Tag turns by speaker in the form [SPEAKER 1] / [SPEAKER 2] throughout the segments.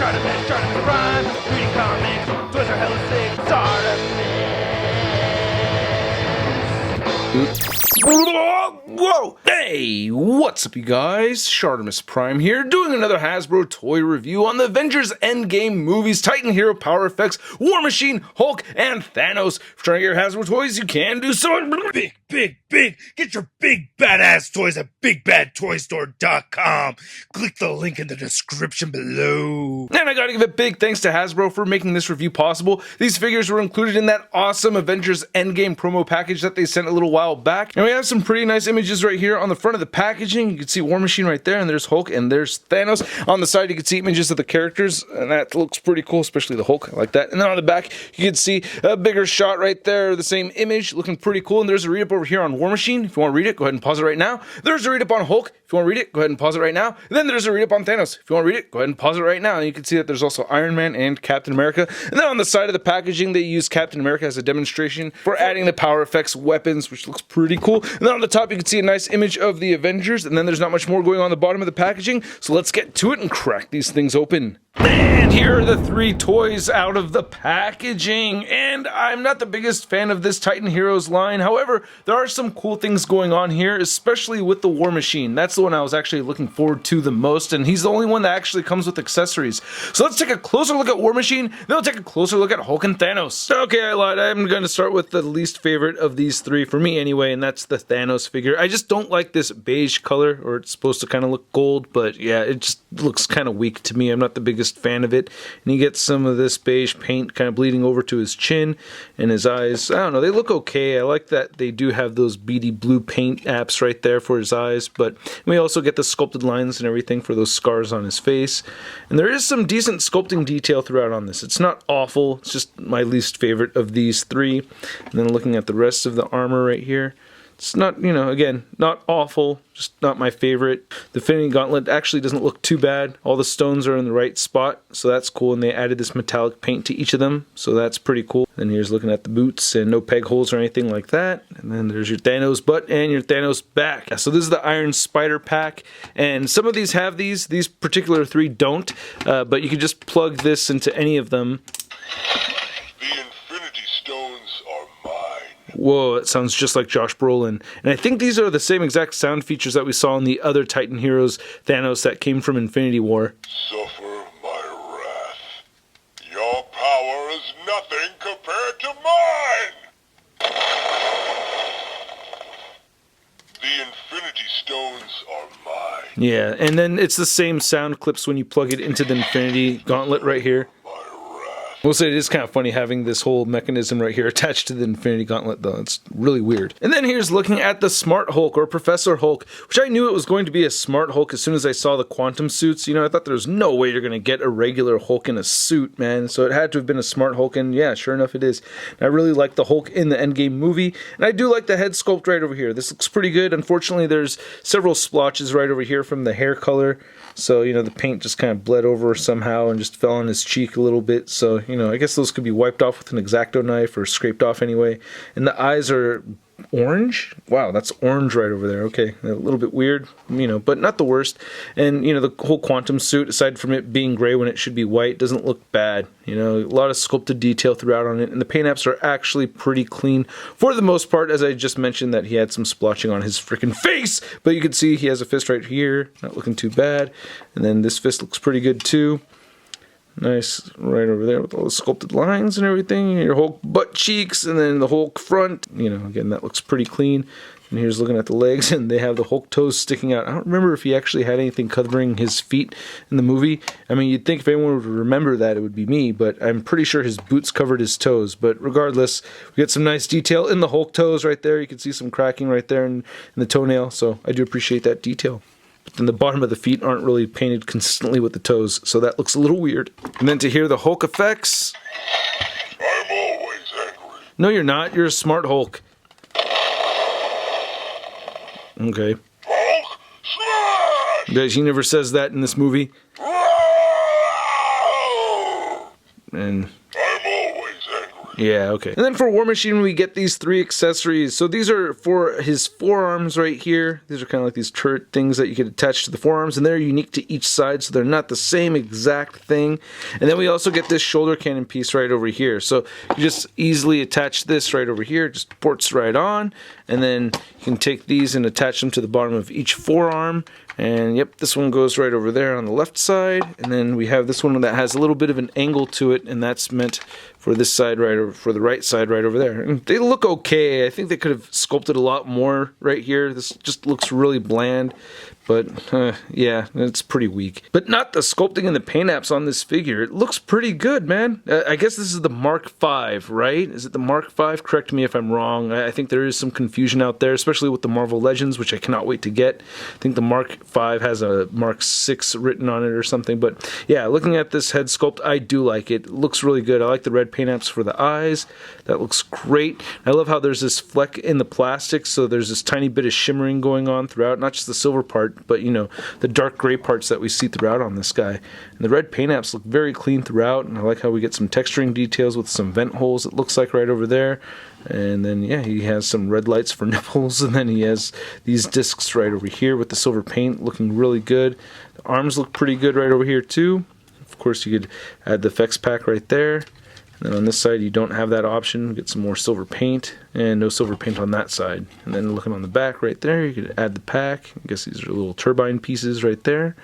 [SPEAKER 1] ShartimusPrime, reading comics, toys are hella sick,
[SPEAKER 2] Whoa! Hey, what's up you guys? ShartimusPrime here, doing another Hasbro toy review on the Avengers Endgame movies, Titan Hero Power Effects, War Machine, Hulk, and Thanos. If you're trying to get your Hasbro toys, you can do so.
[SPEAKER 3] Big. Get your big badass toys at BigBadToyStore.com. Click the link in the description below.
[SPEAKER 2] And I gotta give a big thanks to Hasbro for making this review possible. These figures were included in that awesome Avengers Endgame promo package that they sent a little while back. And we have some pretty nice images right here on the front of the packaging. You can see War Machine right there, and there's Hulk, and there's Thanos. On the side, you can see images of the characters, and that looks pretty cool, especially the Hulk. I like that. And then on the back, you can see a bigger shot right there, the same image, looking pretty cool. And there's a read-up over here on War Machine. If you want to read it, go ahead and pause it right now. There's a read-up on Hulk. If you want to read it, go ahead and pause it right now. And then there's a read-up on Thanos. If you want to read it, go ahead and pause it right now. And you can see that there's also Iron Man and Captain America. And then on the side of the packaging, they use Captain America as a demonstration for adding the power effects weapons, which looks pretty cool. And then on the top, you can see a nice image of the Avengers. And then there's not much more going on the bottom of the packaging. So let's get to it and crack these things open. And here are the three toys out of the packaging. And I'm not the biggest fan of this Titan Heroes line. However, there are some cool things going on here, especially with the War Machine. That's the one I was actually looking forward to the most, and he's the only one that actually comes with accessories. So let's take a closer look at War Machine, then we'll take a closer look at Hulk and Thanos. Okay, I lied. I'm going to start with the least favorite of these three, for me anyway, and that's the Thanos figure. I just don't like this beige color, or it's supposed to kind of look gold, but yeah, it just looks kind of weak to me. I'm not the biggest fan of it, and you get some of this beige paint kind of bleeding over to his chin and his eyes. I don't know, they look okay. I like that they do have those beady blue paint apps right there for his eyes, but we also get the sculpted lines and everything for those scars on his face, and there is some decent sculpting detail throughout on this. It's not awful, it's just my least favorite of these three. And then looking at the rest of the armor right here, it's not, you know, again, not awful, just not my favorite. The Infinity Gauntlet actually doesn't look too bad. All the stones are in the right spot, so that's cool. And they added this metallic paint to each of them, so that's pretty cool. And here's looking at the boots, and no peg holes or anything like that. And then there's your Thanos butt and your Thanos back. So this is the Iron Spider pack, and some of these have these. These particular three don't, but you can just plug this into any of them. Whoa, it sounds just like Josh Brolin. And I think these are the same exact sound features that we saw in the other Titan Heroes Thanos that came from Infinity War.
[SPEAKER 4] Suffer my wrath. Your power is nothing compared to mine! The Infinity Stones are mine.
[SPEAKER 2] Yeah, and then it's the same sound clips when you plug it into the Infinity Gauntlet right here. We'll say it is kind of funny having this whole mechanism right here attached to the Infinity Gauntlet, though. It's really weird. And then here's looking at the Smart Hulk, or Professor Hulk, which I knew it was going to be a Smart Hulk as soon as I saw the quantum suits. You know, I thought there was no way you're going to get a regular Hulk in a suit, man. So it had to have been a Smart Hulk, and yeah, sure enough it is. And I really like the Hulk in the Endgame movie, and I do like the head sculpt right over here. This looks pretty good. Unfortunately, there's several splotches right over here from the hair color. So, you know, the paint just kind of bled over somehow and just fell on his cheek a little bit. So, you know, I guess those could be wiped off with an X-Acto knife or scraped off anyway. And the eyes are orange. Wow, that's orange right over there. Okay, a little bit weird, you know, but not the worst. And, you know, the whole quantum suit, aside from it being gray when it should be white, doesn't look bad. You know, a lot of sculpted detail throughout on it, and the paint apps are actually pretty clean for the most part, as I just mentioned that he had some splotching on his freaking face, but you can see he has a fist right here, not looking too bad. And then this fist looks pretty good too. Nice, right over there with all the sculpted lines and everything. Your Hulk butt cheeks, and then the Hulk front. You know, again, that looks pretty clean. And here's looking at the legs, and they have the Hulk toes sticking out. I don't remember if he actually had anything covering his feet in the movie. I mean, you'd think if anyone would remember that, it would be me, but I'm pretty sure his boots covered his toes. But regardless, we get some nice detail in the Hulk toes right there. You can see some cracking right there in the toenail, so I do appreciate that detail. But then the bottom of the feet aren't really painted consistently with the toes, so that looks a little weird. And then to hear the Hulk effects...
[SPEAKER 4] I'm always angry.
[SPEAKER 2] No, you're not. You're a Smart Hulk. Okay.
[SPEAKER 4] Hulk smash!
[SPEAKER 2] He never says that in this movie. And...
[SPEAKER 4] I'm always angry.
[SPEAKER 2] Yeah, okay. And then for War Machine, we get these 3 accessories. So these are for his forearms right here. These are kind of like these turret things that you can attach to the forearms, and they're unique to each side, so they're not the same exact thing. And then we also get this shoulder cannon piece right over here. So you just easily attach this right over here, just ports right on, and then you can take these and attach them to the bottom of each forearm. And yep, this one goes right over there on the left side, and then we have this one that has a little bit of an angle to it, and that's meant for this side right over, for the right side right over there. And they look okay. I think they could have sculpted a lot more right here. This just looks really bland. But, yeah, it's pretty weak. But not the sculpting and the paint apps on this figure. It looks pretty good, man. I guess this is the Mark V, right? Is it the Mark V? Correct me if I'm wrong. I think there is some confusion out there, especially with the Marvel Legends, which I cannot wait to get. I think the Mark V has a Mark VI written on it or something. But, yeah, looking at this head sculpt, I do like it. It looks really good. I like the red paint apps for the eyes. That looks great. I love how there's this fleck in the plastic, so there's this tiny bit of shimmering going on throughout, not just the silver part, but, you know, the dark gray parts that we see throughout on this guy. And the red paint apps look very clean throughout, and I like how we get some texturing details with some vent holes, it looks like, right over there. And then, yeah, he has some red lights for nipples, and then he has these discs right over here with the silver paint looking really good. The arms look pretty good right over here, too. Of course, you could add the effects pack right there. And then on this side, you don't have that option. Get some more silver paint, and no silver paint on that side. And then looking on the back right there, you could add the pack. I guess these are little turbine pieces right there.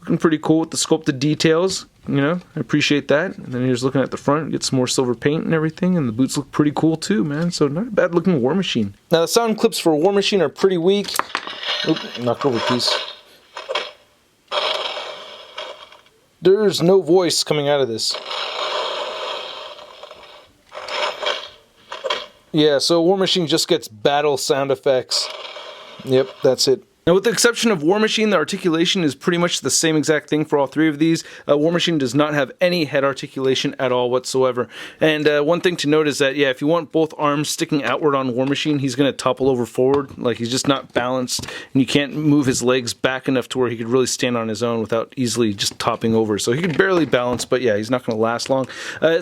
[SPEAKER 2] Looking pretty cool with the sculpted details. You know, I appreciate that. And then here's looking at the front, get some more silver paint and everything, and the boots look pretty cool too, man. So not a bad looking War Machine. Now the sound clips for War Machine are pretty weak. Oop, knock over piece. There's no voice coming out of this. Yeah, so War Machine just gets battle sound effects. Yep, that's it. Now, with the exception of War Machine, the articulation is pretty much the same exact thing for all 3 of these. War Machine does not have any head articulation at all whatsoever. And one thing to note is that, yeah, if you want both arms sticking outward on War Machine, he's going to topple over forward. Like, he's just not balanced, and you can't move his legs back enough to where he could really stand on his own without easily just topping over. So he could barely balance, but yeah, he's not going to last long.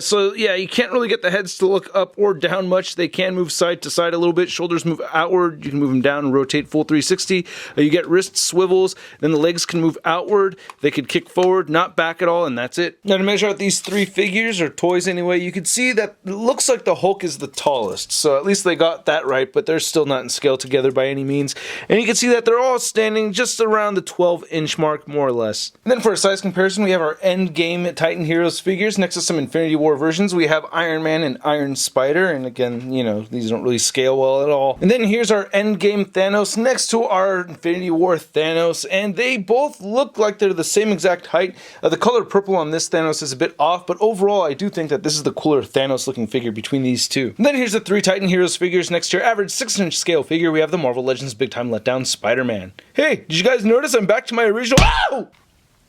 [SPEAKER 2] So yeah, you can't really get the heads to look up or down much. They can move side to side a little bit. Shoulders move outward. You can move them down and rotate full 360. You get wrist swivels, then the legs can move outward, they could kick forward, not back at all, and that's it. Now to measure out these 3 figures, or toys anyway, you can see that it looks like the Hulk is the tallest, so at least they got that right, but they're still not in scale together by any means. And you can see that they're all standing just around the 12-inch mark, more or less. And then for a size comparison, we have our Endgame Titan Heroes figures. Next to some Infinity War versions, we have Iron Man and Iron Spider, and again, you know, these don't really scale well at all. And then here's our Endgame Thanos next to our Infinity War Thanos, and they both look like they're the same exact height. The color purple on this Thanos is a bit off, but overall I do think that this is the cooler Thanos looking figure between these 2. And then here's the 3 Titan Heroes figures. Next to your average 6-inch scale figure, we have the Marvel Legends Big Time Letdown Spider-Man. Hey, did you guys notice I'm back to my original? Ow!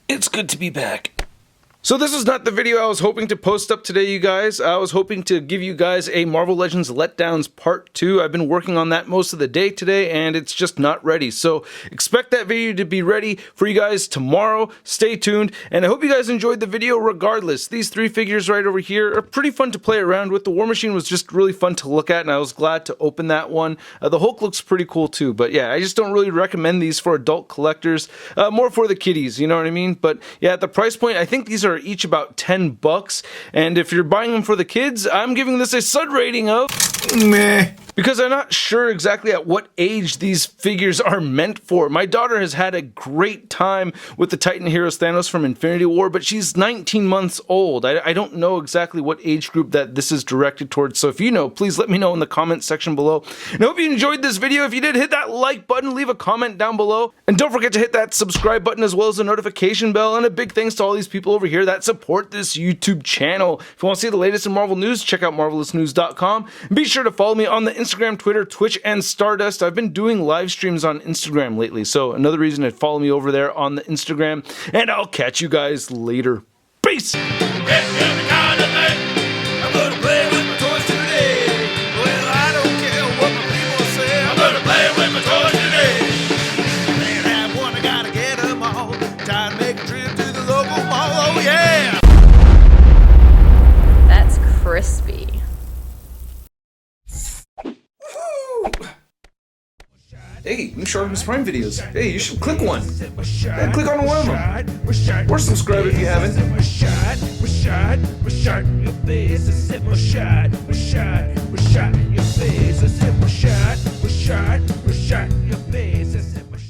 [SPEAKER 2] It's good to be back. So this was not the video I was hoping to post up today, you guys. I was hoping to give you guys a Marvel Legends Letdowns Part 2. I've been working on that most of the day today, and it's just not ready. So expect that video to be ready for you guys tomorrow. Stay tuned, and I hope you guys enjoyed the video regardless. These 3 figures right over here are pretty fun to play around with. The War Machine was just really fun to look at, and I was glad to open that one. The Hulk looks pretty cool too, but yeah, I just don't really recommend these for adult collectors. More for the kiddies, you know what I mean? But yeah, at the price point, I think these are each about $10, and if you're buying them for the kids, I'm giving this a SUD rating of meh. Because I'm not sure exactly at what age these figures are meant for. My daughter has had a great time with the Titan Heroes Thanos from Infinity War, but she's 19 months old. I don't know exactly what age group that this is directed towards, so if you know, please let me know in the comments section below. And I hope you enjoyed this video. If you did, hit that like button, leave a comment down below, and don't forget to hit that subscribe button as well as the notification bell, and a big thanks to all these people over here that support this YouTube channel. If you want to see the latest in Marvel news, check out marvelousnews.com, and be sure to follow me on the Instagram, Twitter, Twitch, and Stardust. I've been doing live streams on Instagram lately, so another reason to follow me over there on the Instagram, and I'll catch you guys later. Peace!
[SPEAKER 5] That's crispy.
[SPEAKER 2] hey, new Shartimus Prime videos. Hey, you should click one. Yeah, click on one of them. Or subscribe if you haven't.